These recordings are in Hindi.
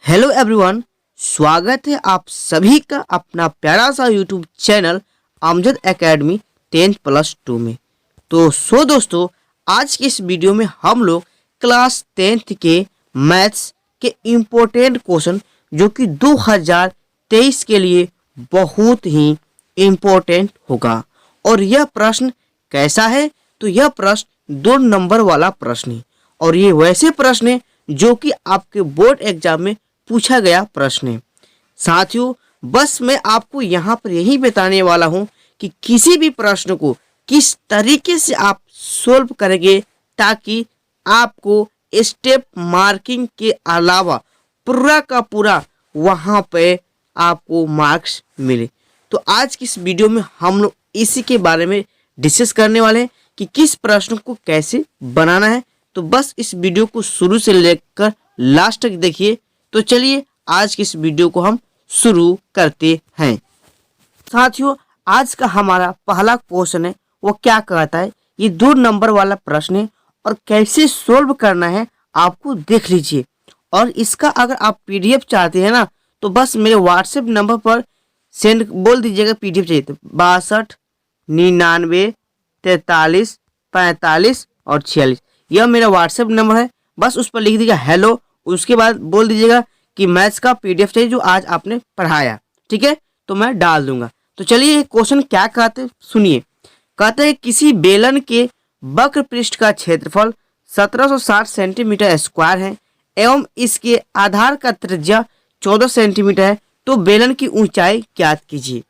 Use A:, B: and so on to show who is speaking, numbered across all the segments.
A: हेलो एवरीवन, स्वागत है आप सभी का अपना प्यारा सा यूट्यूब चैनल अमजद एकेडमी 10+2 में। तो दोस्तों, आज की इस वीडियो में हम लोग क्लास 10th के मैथ्स के इम्पोर्टेंट क्वेश्चन जो कि 2023 के लिए बहुत ही इम्पोर्टेंट होगा। और यह प्रश्न कैसा है? तो यह प्रश्न 2 नंबर वाला प्रश्न है और ये वैसे प्रश्न है जो कि आपके बोर्ड एग्जाम में पूछा गया प्रश्न है। साथियों, बस मैं आपको यहाँ पर यही बताने वाला हूँ कि किसी भी प्रश्न को किस तरीके से आप सोल्व करेंगे ताकि आपको स्टेप मार्किंग के अलावा पूरा का पूरा वहाँ पे आपको मार्क्स मिले। तो आज की इस वीडियो में हम लोग इसी के बारे में डिस्कस करने वाले हैं कि किस प्रश्न को कैसे बनाना है। तो बस इस वीडियो को शुरू से लेकर लास्ट तक देखिए। तो चलिए आज की इस वीडियो को हम शुरू करते हैं। साथियों, आज का हमारा पहला क्वेश्चन है वो क्या कहता है, ये 2 नंबर वाला प्रश्न है और कैसे सोल्व करना है आपको देख लीजिए। और इसका अगर आप पीडीएफ चाहते हैं ना तो बस मेरे व्हाट्सएप नंबर पर सेंड बोल दीजिएगा पीडीएफ चाहिए तो 62 99 43 45 और 46 यह मेरा व्हाट्सएप नंबर है। बस उस पर लिख दीजिएगा हेलो, उसके बाद बोल दीजिएगा कि मैथ्स का पीडीएफ चाहिए जो आज आपने पढ़ाया, ठीक है? तो मैं डाल दूंगा। तो चलिए ये क्वेश्चन क्या कहते हैं सुनिए। कहते हैं किसी बेलन के वक्र पृष्ठ का क्षेत्रफल 1760 सेंटीमीटर स्क्वायर है एवं इसके आधार का त्रिज्या 14 सेंटीमीटर है, तो बेलन की ऊंचाई ज्ञात कीजिए।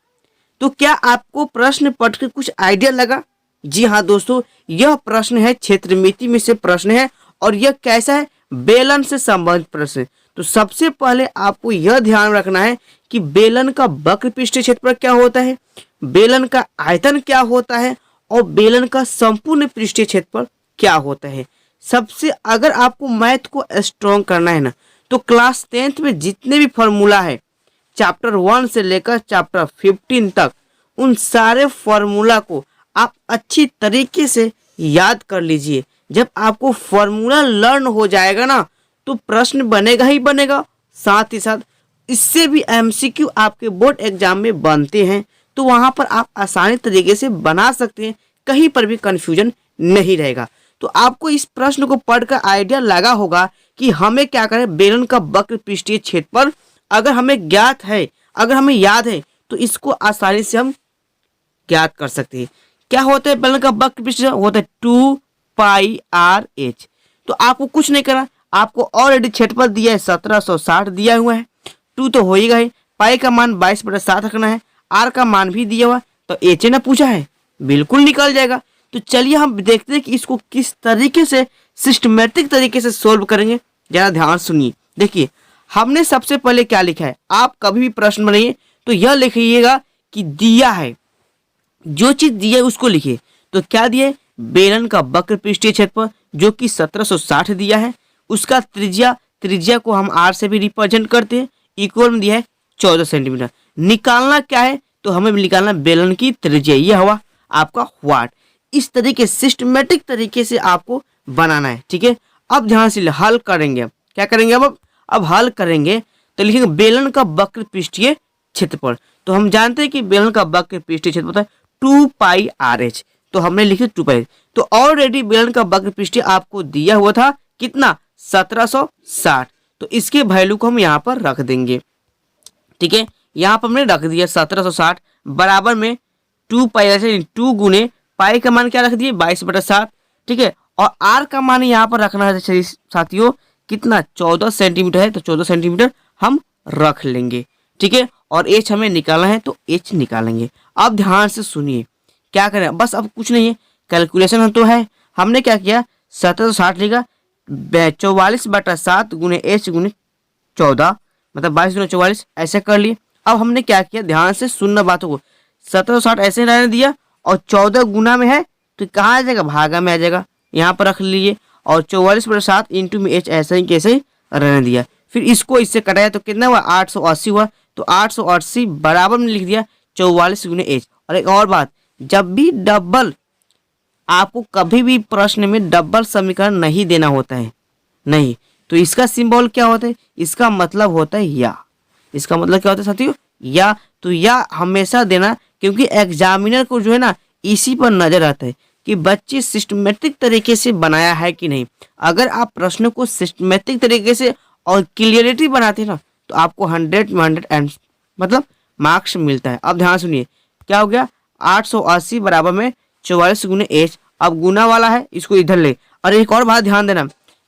A: तो क्या आपको प्रश्न पढ़ के कुछ आइडिया लगा? जी हाँ दोस्तों, यह प्रश्न है क्षेत्रमिति में से प्रश्न है और यह कैसा है? बेलन से संबंधित प्रश्न। तो सबसे पहले आपको यह ध्यान रखना है कि बेलन का वक्र पृष्ठीय क्षेत्रफल क्या होता है, बेलन का आयतन क्या होता है और बेलन का संपूर्ण पृष्ठीय क्षेत्रफल क्या होता है। सबसे अगर आपको मैथ को स्ट्रॉन्ग करना है ना तो क्लास 10th में जितने भी फॉर्मूला है चैप्टर 1 से लेकर चैप्टर 15 तक, उन सारे फॉर्मूला को आप अच्छी तरीके से याद कर लीजिए। जब आपको फॉर्मूला लर्न हो जाएगा ना तो प्रश्न बनेगा ही बनेगा, साथ ही साथ इससे भी एमसीक्यू आपके बोर्ड एग्जाम में बनते हैं तो वहां पर आप आसानी तरीके से बना सकते हैं, कहीं पर भी कंफ्यूजन नहीं रहेगा। तो आपको इस प्रश्न को पढ़कर आइडिया लगा होगा कि हमें क्या करें। बेलन का वक्र पृष्ठीय क्षेत्रफल अगर हमें ज्ञात है, अगर हमें याद है तो इसको आसानी से हम ज्ञात कर सकते हैं। क्या होता है बेलन का वक्र पृष्ठीय? होता है 2πr/h। तो आपको कुछ नहीं करना, आपको ऑलरेडी क्षेत्रफल दिया है 1760 दिया हुआ है, 2 तो हो ही गए, पाई का मान 22/7 रखना है, आर का मान भी दिया हुआ तो एच ने पूछा है, बिल्कुल निकल जाएगा। तो चलिए हम देखते हैं कि इसको किस तरीके से सिस्टमेटिक तरीके से सोल्व करेंगे। जरा ध्यान सुनिए। देखिए हमने सबसे पहले क्या लिखा है, आप कभी भी प्रश्न बनाइए तो यह लिखिएगा कि दिया है, जो चीज दिया है उसको लिखिए। तो क्या दिया है? बेलन का वक्र पृष्ठीय क्षेत्रफल जो कि 1760 दिया है, उसका त्रिज्या को हम आर से भी रिप्रेजेंट करते हैं, इक्वल में दिया है 14 सेंटीमीटर। निकालना क्या है? तो हमें निकालना बेलन की त्रिज्या, यह हुआ आपका व्हाट। इस तरीके सिस्टमेटिक तरीके से आपको बनाना है, ठीक है? अब ध्यान से हल करेंगे। क्या करेंगे अब हल करेंगे तो लिखेंगे बेलन का वक्र पृष्ठीय क्षेत्रफल। तो हम जानते हैं कि बेलन का वक्र पृष्ठीय क्षेत्रफल होता है 2πr/h, तो हमने लिखे 2π। तो ऑलरेडी बेलन का वक्र पृष्ठीय आपको दिया हुआ था कितना? 1760। तो इसके वैल्यू को हम यहाँ पर रख देंगे, ठीक है? यहाँ पर हमने रख दिया 1760 बराबर में 2πr/h, 2 गुने पाई का मान क्या रख दिए 22/7, ठीक है? और आर का मान यहाँ पर रखना है साथियों कितना? 14 सेंटीमीटर है, तो 14 सेंटीमीटर हम रख लेंगे, ठीक है? और एच हमें निकालना है तो एच निकालेंगे। अब ध्यान से सुनिए क्या करें, बस अब कुछ नहीं है, कैलकुलेशन तो है। हमने क्या किया 1760 लिखा, 44/7 गुने एच गुने 14 मतलब 22 गुने 44 ऐसे कर लिए। अब हमने क्या किया, ध्यान से सुनना बातों को, 1760 ऐसे रहने दिया और 14 गुना में है तो कहाँ आ जाएगा? भागा में आ जाएगा, यहाँ पर रख लीजिए। और 44/7 इंटू में एच ऐसे ही कैसे रहने दिया। फिर इसको इससे कटाया तो कितना हुआ? 880 हुआ। तो 880 बराबर में लिख दिया 44 गुने एच। और एक और बात, जब भी डबल, आपको कभी भी प्रश्न में डबल समीकरण नहीं देना होता है, नहीं, तो इसका सिंबल क्या होता है, इसका मतलब होता है या। इसका मतलब क्या होता है साथियों, या। तो या हमेशा देना, क्योंकि एग्जामिनर को जो है ना इसी पर नजर आता है कि बच्चे सिस्टमेटिक तरीके से बनाया है कि नहीं। अगर आप प्रश्न को सिस्टमेटिक तरीके से और क्लियरिटी बनाते हैं ना तो आपको 100 में 100 मतलब मार्क्स मिलता है। अब ध्यान सुनिए क्या हो गया, 880 बराबर में 44 गुने एच। अब गुना वाला है, इसको इधर ले। और एक और बात ध्यान देना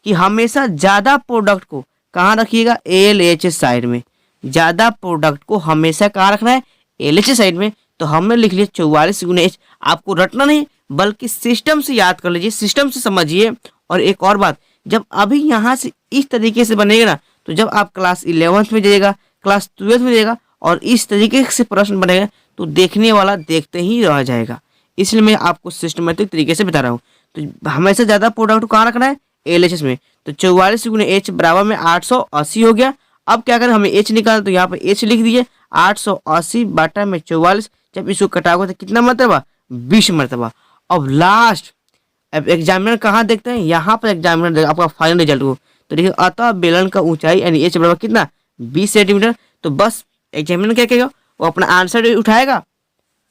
A: कि हमेशा ज्यादा प्रोडक्ट को कहाँ रखिएगा, एल एच साइड में। ज्यादा प्रोडक्ट को हमेशा कहाँ रखना है, एल एच साइड में। तो हमने लिख लिया 44 गुने एच। आपको रटना नहीं बल्कि सिस्टम से याद कर लीजिए, सिस्टम से समझिए। और एक और बात, जब अभी यहाँ से इस तरीके से बनेगा ना तो जब आप क्लास 11th में जाइएगा, क्लास 12th में जाइएगा और इस तरीके से प्रश्न बनेगा तो देखने वाला देखते ही रह जाएगा। इसलिए मैं आपको सिस्टमेटिक तरीके से बता रहा हूँ। तो हमेशा ज़्यादा प्रोडक्ट को कहाँ रखना है, एलएचएस में। तो 44 गुने एच बराबर में 880 हो गया। अब क्या करें, हमें एच निकालना, तो यहाँ पर एच लिख दीजिए 880 बाटा में 44। जब इसको कटाओगे तो कितना मरतबा, 20 मरतबा। अब लास्ट, अब एग्जामिनर कहाँ देखते हैं, यहाँ पर एग्जामिनर आपका फाइनल रिजल्ट को। तो देखिए अतः बेलन का ऊंचाई यानी एच बराबर कितना, 20 सेंटीमीटर। तो बस एग्जामिनर क्या करेगा, वो अपना आंसर उठाएगा,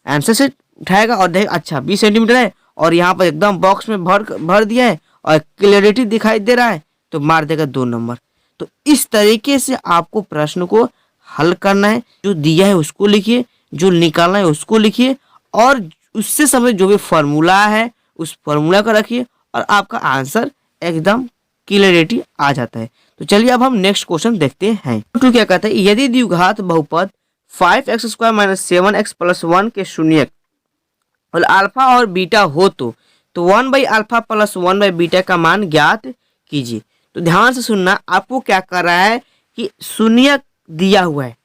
A: आंसर से उठाएगा और देख अच्छा 20 सेंटीमीटर है और यहाँ पर एकदम बॉक्स में भर दिया है और क्लियरिटी दिखाई दे रहा है तो मार देगा 2 नंबर। तो इस तरीके से आपको प्रश्न को हल करना है। जो दिया है उसको लिखिए, जो निकालना है उसको लिखिए और उससे समय जो भी फॉर्मूला है उस फॉर्मूला को रखिए और आपका आंसर एकदम क्लियरिटी आ जाता है। तो चलिए अब हम नेक्स्ट क्वेश्चन देखते हैं। टू क्या कहता है, यदि द्विघात बहुपद 5x² - 7x + 1 के शून्यक और अल्फा और बीटा हो तो 1/α + 1/बीटा का मान ज्ञात कीजिए। तो ध्यान से सुनना, आपको क्या कर रहा है कि शून्यक दिया हुआ है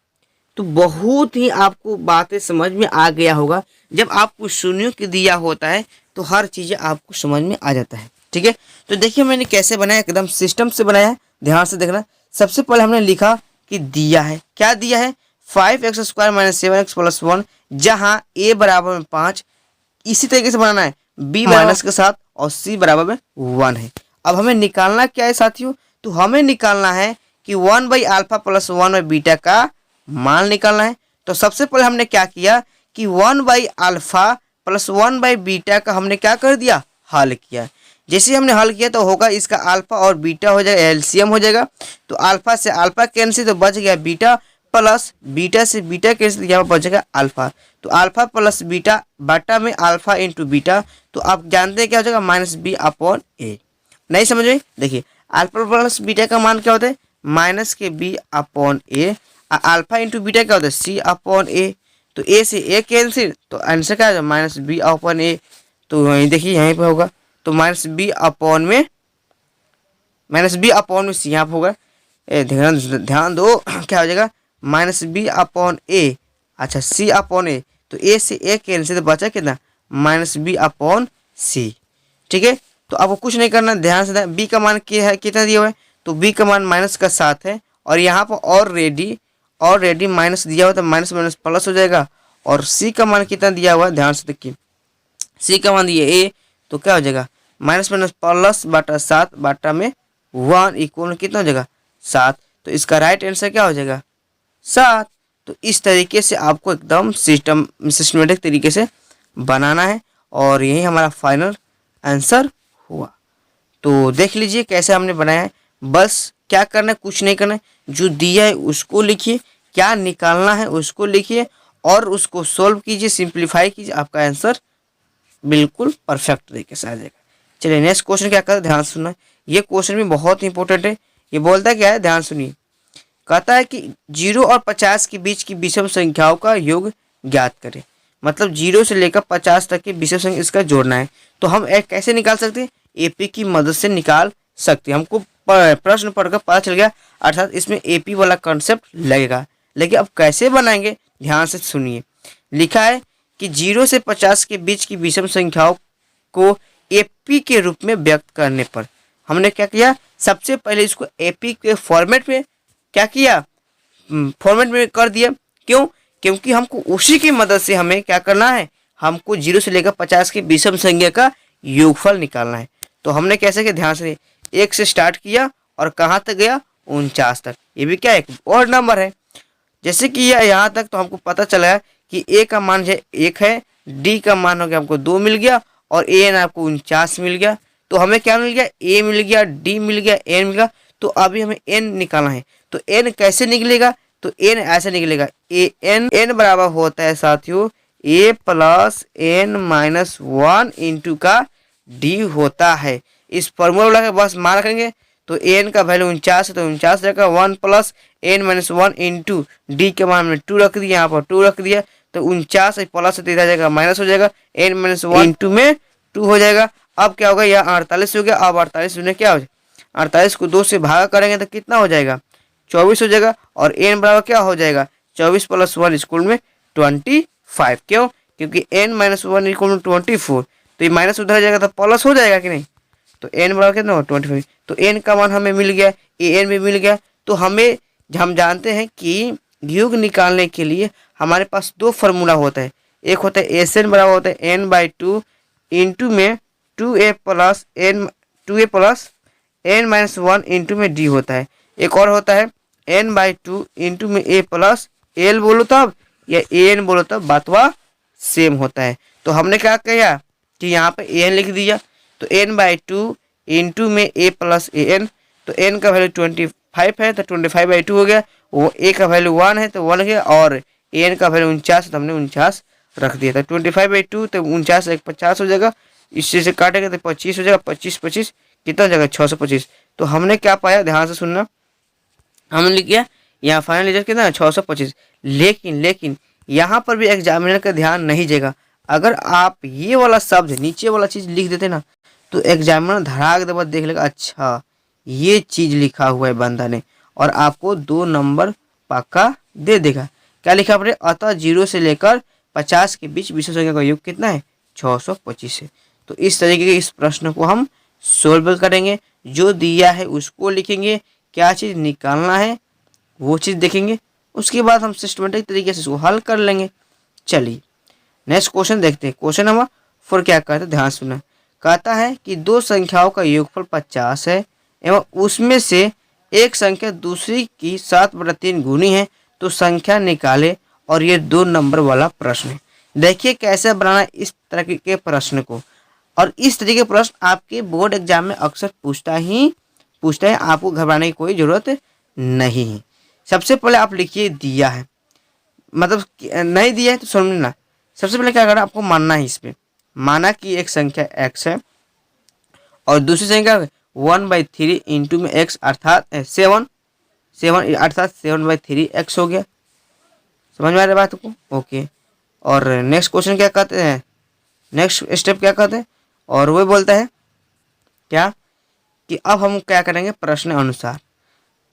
A: तो बहुत ही आपको बातें समझ में आ गया होगा। जब आपको शून्यक दिया होता है तो हर चीज़ें आपको समझ में आ जाता है। ठीक है, तो देखिए मैंने कैसे बनाया, एकदम सिस्टम से बनाया है, ध्यान से देखना। सबसे पहले हमने लिखा कि दिया है, क्या दिया है, 5x² - 7x + 1, जहाँ a बराबर में 5। इसी तरीके से बनाना है b माइनस के साथ और c बराबर में 1 है। अब हमें निकालना क्या है साथियों, तो हमें निकालना है कि 1/α + 1/बीटा का मान निकालना है। तो सबसे पहले हमने क्या किया कि 1/α + 1/बीटा का हमने क्या कर दिया, हल किया। जैसे हमने हल किया तो होगा इसका अल्फा और बीटा हो जाएगा, एलसीएम हो जाएगा। तो अल्फा से अल्फा कैंसिल तो बच गया बीटा, प्लस बीटा से बीटा कैंसिल यहाँ पर बचेगा अल्फा। तो अल्फा प्लस बीटा बाटा में अल्फा इंटू बीटा, तो आप जानते हैं क्या हो जाएगा, -b/a। नहीं समझ में, देखिए अल्फा प्लस बीटा का मान क्या होता है, -b/a। अल्फा इंटू बीटा क्या होता है, c/a। तो a से a कैंसिल तो आंसर क्या है, -b/a। तो यहीं देखिए यहीं पे होगा तो -b/में c यहाँ पर होगा। ध्यान दो क्या हो जाएगा, -b/a। अच्छा c/a, तो a से a कैंसिल तो बचा कितना, -b/c। ठीक है, तो आपको कुछ नहीं करना, ध्यान से b का मान क्या है, कितना दिया हुआ है, तो b का मान -7 है और यहाँ पर और रेडी माइनस दिया हुआ तो माइनस माइनस प्लस हो जाएगा। और c का मान कितना दिया हुआ है, ध्यान से देखिए c का मान दिया a तो क्या हो जाएगा, -++7 बाटा में 1 इक्वल कितना हो जाएगा, 7। तो इसका राइट आंसर क्या हो जाएगा, 7। तो इस तरीके से आपको एकदम सिस्टमेटिक तरीके से बनाना है और यही हमारा फाइनल आंसर हुआ। तो देख लीजिए कैसे हमने बनाया है। बस क्या करना है, कुछ नहीं करना है, जो दिया है उसको लिखिए, क्या निकालना है उसको लिखिए और उसको सोल्व कीजिए, सिंप्लीफाई कीजिए, आपका आंसर बिल्कुल परफेक्ट तरीके से आ जाएगा। चलिए नेक्स्ट क्वेश्चन क्या करता है, ध्यान सुनना। ये क्वेश्चन भी बहुत इंपॉर्टेंट है। ये बोलता है क्या है, ध्यान सुनिए। कहता है कि 0 और 50 के बीच की विषम संख्याओं का योग ज्ञात करें। मतलब 0 से लेकर 50 तक की विषम संख्या इसका जोड़ना है। तो हम एक कैसे निकाल सकते हैं, एपी की मदद से निकाल सकते हैं। हमको प्रश्न पढ़कर पता चल गया, अर्थात इसमें एपी वाला कॉन्सेप्ट लगेगा। लेकिन अब कैसे बनाएंगे, ध्यान से सुनिए। लिखा है कि 0 से 50 के बीच की विषम संख्याओं को एपी के रूप में व्यक्त करने पर हमने क्या किया, सबसे पहले इसको एपी के फॉर्मेट में क्या किया, फॉर्मेट में कर दिया। क्यों, क्योंकि हमको उसी की मदद से हमें क्या करना है, हमको 0 से लेकर 50 की विषम संख्या का योगफल निकालना है। तो हमने कैसे किया, ध्यान से 1 से स्टार्ट किया और कहाँ तक गया 49 तक। ये भी क्या एक और नंबर है। जैसे कि यह यहाँ तक तो हमको पता चला कि ए का मान जो 1 है, डी का मान हो गया हमको 2 मिल गया और एन आपको 49 मिल गया। तो हमें क्या मिल गया, ए मिल गया, डी मिल गया, एन मिल गया। तो अभी हमें एन निकालना है। तो एन कैसे निकलेगा, तो एन ऐसे निकलेगा, ए एन बराबर होता है साथियों ए प्लस एन माइनस 1 इंटू का डी होता है। इस फॉर्मूला लगा बस मान रखेंगे। तो एन का वैल्यू 49 है तो 49 रहेगा 1 plus n minus 1 into D के मान में 2 रख दिया, यहाँ पर 2 रख दिया। तो 49 प्लस इधर जाएगा माइनस हो जाएगा, एन माइनस 1 इंटू में 2 हो जाएगा। अब क्या होगा, यह 48 हो गया। अब 48 में क्या हो जाएगा, 48 को 2 से भागा करेंगे तो कितना हो जाएगा, 24 हो जाएगा। और एन बराबर क्या हो जाएगा, 24 प्लस 1 स्कूल में 25। क्यों, क्योंकि एन माइनस 1 इक्वल में 24। तो ये माइनस उधर जाएगा तो प्लस हो जाएगा कि नहीं। तो एन बराबर कितना हो 25। तो एन का मान हमें मिल गया, ए एन भी मिल गया। तो हम जानते हैं कि योग निकालने के लिए हमारे पास 2 फार्मूला होता है। एक होता है एस एन बराबर होता है एन बाई 2 इंटू में 2a plus n minus 1 into में डी होता है। एक और होता है एन बाई 2 इंटू में ए प्लस एल बोलो तब या ए एन बोलो तब बातवा सेम होता है। तो हमने क्या किया कि यहाँ पे ए एन लिख दिया। तो एन बाई 2 इंटू में ए प्लस ए एन। तो एन का वैल्यू 25 है तो 25/2 हो गया। वो ए का वैल्यू 1 है तो 1 गया और ए एन का वैल्यू 49 तो हमने 49 रख दिया था। 25/2 तो 49 एक 50 हो जाएगा। इससे से काटेगा तो 25 हो जाएगा। 25 कितना हो जाएगा 625। तो हमने क्या पाया, ध्यान से सुनना, हमने लिख किया यहाँ फाइनल रिजल्ट कितना है 625। लेकिन यहाँ पर भी एग्जामिनर का ध्यान नहीं देगा। अगर आप ये वाला शब्द नीचे वाला चीज़ लिख देते ना तो एग्जामिनर धड़ाक दे देख लेगा, अच्छा ये चीज़ लिखा हुआ है बंदा ने, और आपको 2 नंबर पक्का दे देगा। क्या लिखा आपने, अतः 0 से लेकर 50 के बीच विषम संख्या का योग कितना है 625 है। तो इस तरीके के इस प्रश्न को हम सोल्व करेंगे। जो दिया है उसको लिखेंगे, क्या चीज़ निकालना है वो चीज़ देखेंगे, उसके बाद हम सिस्टमेटिक तरीके से इसको हल कर लेंगे। चलिए नेक्स्ट क्वेश्चन देखते हैं। क्वेश्चन नंबर 4 क्या कहता है, ध्यान सुना। कहता है कि 2 संख्याओं का योगफल 50 है एवं उसमें से एक संख्या दूसरी की 7/3 गुनी है, तो संख्या निकाले। और ये 2 नंबर वाला प्रश्न है। देखिए कैसे बनाना इस तरह के प्रश्न को। और इस तरीके के प्रश्न आपके बोर्ड एग्जाम में अक्सर पूछता है। आपको घबराने की कोई ज़रूरत नहीं है। सबसे पहले आप लिखिए दिया है, मतलब नहीं दिया है तो समझना। सबसे पहले क्या करना, आपको मानना है इस पर। माना कि एक संख्या x है और दूसरी संख्या 1/3 इंटू में x अर्थात 7 अर्थात 7/3 हो गया। समझ में आ रहा है बात को, ओके। और नेक्स्ट क्वेश्चन क्या कहते हैं, नेक्स्ट स्टेप क्या कहते हैं, और वो बोलता है क्या कि अब हम क्या करेंगे प्रश्न अनुसार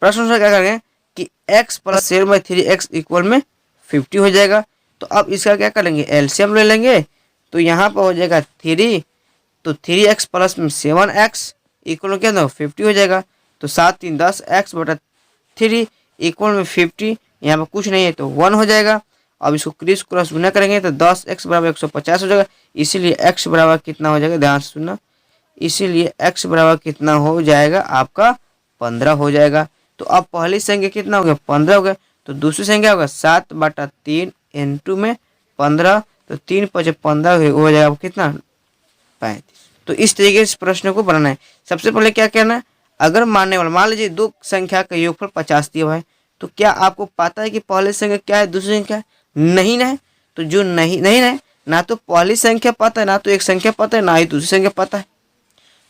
A: क्या करेंगे कि x प्लस 7/3 इक्वल में 50 हो जाएगा। तो अब इसका क्या करेंगे, एलसीएम ले लेंगे। तो यहाँ पर हो जाएगा 3, तो 3x प्लस 7x इक्वल क्या ना 50 हो जाएगा। तो 7 3 10 x/3 इक्वल में 50, यहाँ पर कुछ नहीं है तो 1 हो जाएगा। अब इसको क्रॉस गुना करेंगे तो 10x बराबर 150 हो जाएगा। इसीलिए x बराबर कितना हो जाएगा, ध्यान से सुनना, इसीलिए x बराबर कितना हो जाएगा आपका 15 हो जाएगा। तो अब पहली संख्या कितना हो गया 15 हो गया। तो दूसरी संख्या होगा 7/3 इंटू में 15, तो 3 × 5 = 15 हो जाएगा कितना 35। तो इस तरीके से प्रश्न को बनाना है। सबसे पहले क्या कहना है, अगर मानने वाला मान लीजिए 2 संख्या का योगफल 50 दिया हुआ है, तो क्या आपको पता है कि पहली संख्या क्या है दूसरी संख्या है, नहीं ना है। तो जो नहीं है ना तो पहली संख्या पता है, ना तो एक संख्या पता है, ना ही दूसरी संख्या पता है।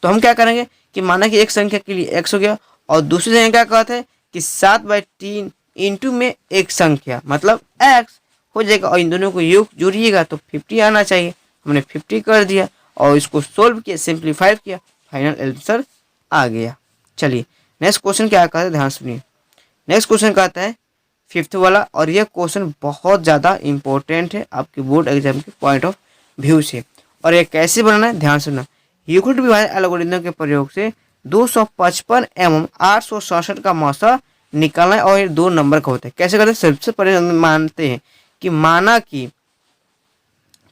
A: तो हम क्या करेंगे कि माना कि एक संख्या के लिए x हो गया और दूसरी संख्या क्या कहते हैं कि 7/3 इंटू में एक संख्या मतलब x हो जाएगा, और इन दोनों को योग जोड़िएगा तो 50 आना चाहिए। हमने 50 कर दिया और इसको सोल्व किया, सिंप्लीफाई किया, फाइनल आंसर आ गया। चलिए नेक्स्ट क्वेश्चन क्या कहता है, ध्यान सुनिए। नेक्स्ट क्वेश्चन कहता है 5th वाला, और यह क्वेश्चन बहुत ज़्यादा इंपॉर्टेंट है आपके बोर्ड एग्जाम के पॉइंट ऑफ व्यू से। और ये कैसे बनाना है, ध्यान सुनना। यूक्लिड विभाजन एल्गोरिथम के प्रयोग से 255 एवं 867 का मौसा निकालना है, और ये 2 नंबर का होता है। कैसे करते हैं, सबसे पहले मानते हैं कि माना कि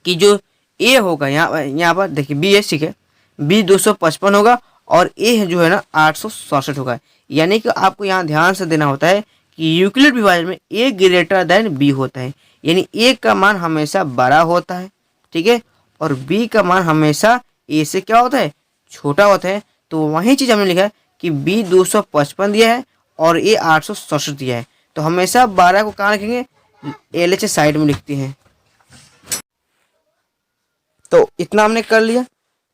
A: जो ए होगा यहाँ पर देखिए बी है, ठीक है, बी 255 होगा और ए जो है ना 867 होगा। यानी कि आपको यहाँ ध्यान से देना होता है कि यूक्लिड विभाजन में ए ग्रेटर देन बी होता है, यानी ए का मान हमेशा बड़ा होता है, ठीक है, और बी का मान हमेशा ए से क्या होता है, छोटा होता है। तो वही चीज़ हमने लिखा है कि बी 255 दिया है और ए 867 दिया है, तो हमेशा 12 को कहाँ रखेंगे, LHS साइड में लिखते हैं। तो इतना हमने कर लिया।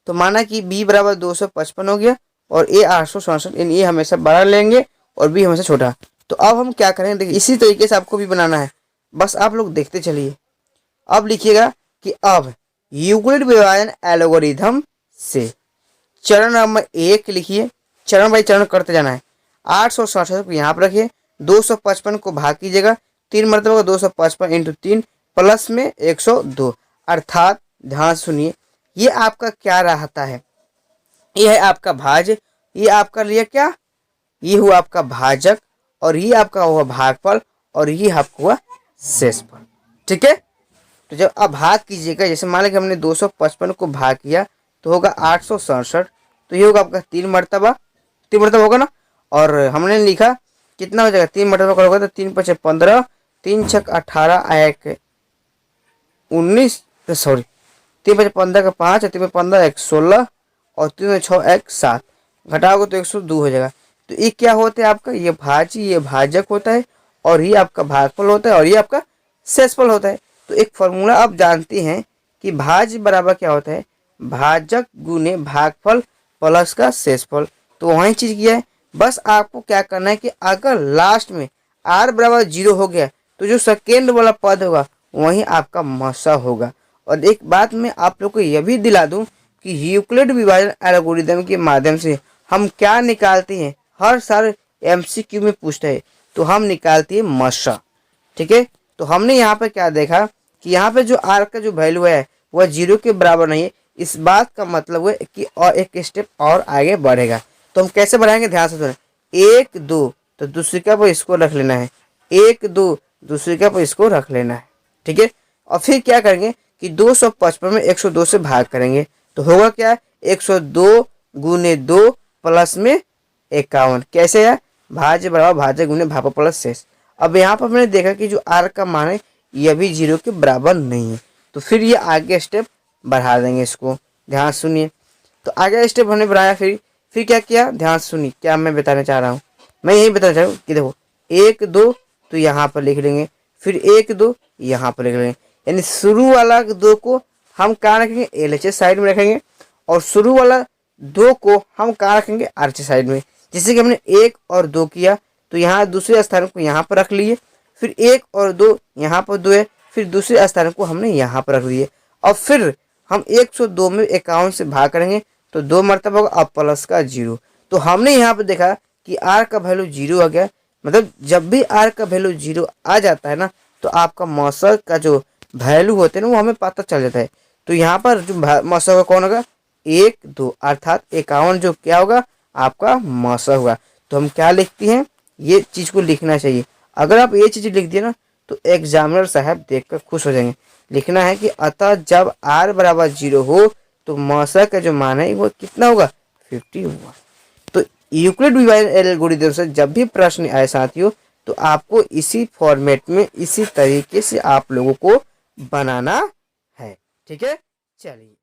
A: तो माना कि b बराबर 255 हो गया और a 867, यानी ए हमेशा बड़ा लेंगे और b हमेशा छोटा। तो अब हम क्या करेंगे, देखिए इसी तरीके से आपको भी बनाना है, बस आप लोग देखते चलिए। अब लिखिएगा कि अब यूक्लिड विभाजन एल्गोरिथम से चरण नंबर 1 लिखिए, चरण बाई चरण करते जाना है। 867 को यहाँ पर रखिए, 255 को भाग कीजिएगा, 3 मरतबा का 255 इंटू 3 प्लस में 102, अर्थात ध्यान सुनिए, ये आपका क्या रहता है, ये है आपका भाज्य, ये आपका लिया क्या, ये हुआ आपका भाजक, और ये आपका हुआ भागफल, और ये आपका हुआ शेषफल, ठीक है। तो जब आप भाग कीजिएगा, जैसे मान लें कि हमने 255 को भाग किया तो होगा 867, तो ये होगा आपका 3 मरतबा होगा ना, और हमने लिखा कितना हो जाएगा, 3 मरतबा होगा तो 3 5 15, 3 6 18, 1 19, सॉरी 3 5 15 का 5, 3 15 1 16, और 3 6 1 7, घटाओगे तो 102 हो जाएगा। तो ये क्या होता है आपका, ये भाज्य, ये भाजक होता है, और ये आपका भागफल होता है, और ये आपका शेषफल होता है। तो एक फॉर्मूला आप जानते हैं कि भाज्य बराबर क्या होता है, भाजक गुने भागफल प्लस का शेषफल। तो वही चीज किया है, बस आपको क्या करना है कि अगर लास्ट में r बराबर 0 हो गया तो जो सेकेंड वाला पद होगा वही आपका मसा होगा। और एक बात मैं आप लोग को यह भी दिला दूं कि यूक्लिड विभाजन एल्गोरिथम के माध्यम से हम क्या निकालते हैं, हर साल MCQ में पूछता है, तो हम निकालते हैं मसा, ठीक है। तो हमने यहाँ पर क्या देखा कि यहाँ पे जो r का जो वैल्यू है वह 0 के बराबर नहीं है, इस बात का मतलब है कि और एक स्टेप और आगे बढ़ेगा। तो हम कैसे बढ़ाएंगे, ध्यान से सुनें, 1 2 तो दूसरिका पर इसको रख लेना है, 1 2 दूसरिका पर इसको रख लेना है, ठीक है। और फिर क्या करेंगे कि 255 में 102 से भाग करेंगे, तो होगा क्या, 102 गुने 2 प्लस में 51, कैसे है, भाज्य बराबर भाज्य गुने भागफल प्लस शेष। अब यहाँ पर हमने देखा कि जो r का मान है यह भी 0 के बराबर नहीं है, तो फिर ये आगे स्टेप बढ़ा देंगे इसको, ध्यान सुनिए। तो आगे स्टेप हमने बढ़ाया, फिर क्या किया, ध्यान सुनिए क्या मैं बताना चाह रहा हूँ, मैं यही बताना चाह रहा हूँ कि देखो 1 2 तो यहाँ पर लिख लेंगे, फिर 1 2 यहाँ पर लिख लेंगे, यानी शुरू वाला 2 को हम कहाँ रखेंगे, LHS साइड में रखेंगे, और शुरू वाला 2 को हम कहाँ रखेंगे, RHS साइड में। जैसे कि हमने 1 और 2 किया तो यहाँ दूसरे स्थान को यहाँ पर रख लिए, फिर 1 और 2 यहाँ पर 2 है, फिर दूसरे स्थान को हमने यहाँ पर रख लिए, और फिर हम 102 में 51 से भाग करेंगे तो 2 मरतबा होगा, अब प्लस का 0। तो हमने यहाँ पर देखा कि r का वैल्यू 0 आ गया, मतलब जब भी r का वैल्यू 0 आ जाता है ना तो आपका मौसा का जो वैल्यू होते हैं ना वो हमें पता चल जाता है। तो यहाँ पर जो मौसा का कौन होगा, 1 2, अर्थात 51 जो क्या होगा आपका मौसा होगा। तो हम क्या लिखते हैं, ये चीज़ को लिखना चाहिए। अगर आप ये चीज़ लिख दिए ना तो एग्जामिनर साहब देखकर खुश हो जाएंगे। लिखना है कि अतः जब r बराबर 0 हो तो मौसा का जो मान है वो कितना होगा, 50 होगा। तो यूक्लिड विभाजन एल्गोरिथम से जब भी प्रश्न आए साथियों तो आपको इसी फॉर्मेट में इसी तरीके से आप लोगों को बनाना है, ठीक है। चलिए।